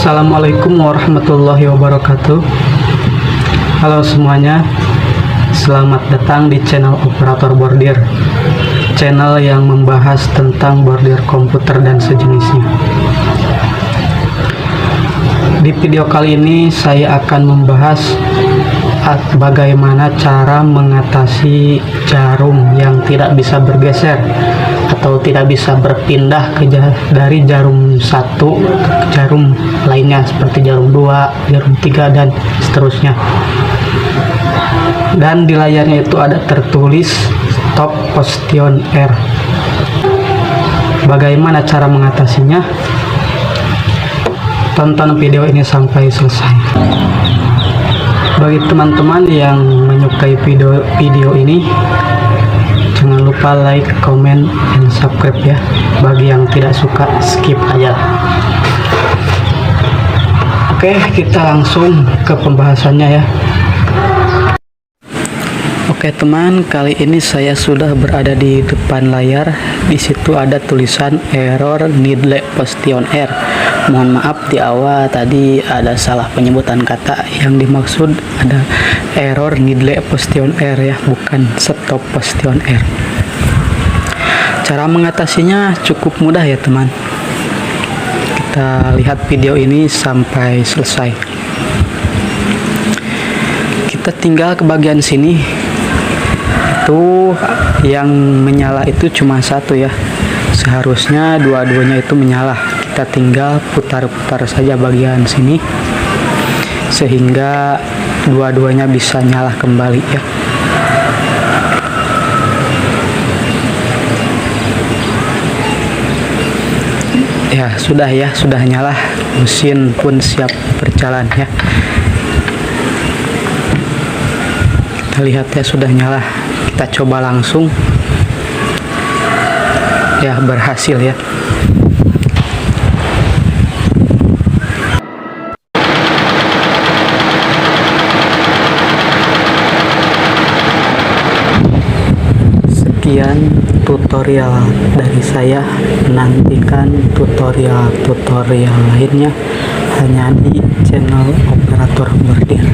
Assalamualaikum warahmatullahi wabarakatuh. Halo semuanya, selamat datang di channel Operator Bordir, channel yang membahas tentang bordir komputer dan sejenisnya. Di video kali ini saya akan membahas bagaimana cara mengatasi jarum yang tidak bisa bergeser atau tidak bisa berpindah dari jarum satu ke jarum lainnya, seperti jarum 2, jarum 3 dan seterusnya. Dan di layarnya itu ada tertulis stop position R. Bagaimana cara mengatasinya? Tonton video ini sampai selesai. Bagi teman-teman yang menyukai video ini, jangan lupa like, comment, dan subscribe ya. Bagi yang tidak suka, skip aja. Oke, kita langsung ke pembahasannya ya. Oke teman, kali ini saya sudah berada di depan layar. Di situ ada tulisan error needle position R. Mohon maaf di awal tadi ada salah penyebutan kata. Yang dimaksud ada error needle position R ya, bukan stop position R. Cara mengatasinya cukup mudah ya teman. Kita lihat video ini sampai selesai. Kita tinggal ke bagian sini. Itu yang menyala itu cuma satu ya. Seharusnya dua-duanya itu menyala. Kita tinggal putar-putar saja bagian sini sehingga dua-duanya bisa nyala kembali ya. Ya sudah nyala, mesin pun siap berjalan ya. Kita lihat ya, sudah nyala. Kita coba langsung ya, berhasil ya. Sekian tutorial dari saya. Nantikan tutorial lainnya hanya di channel Operator Bordir.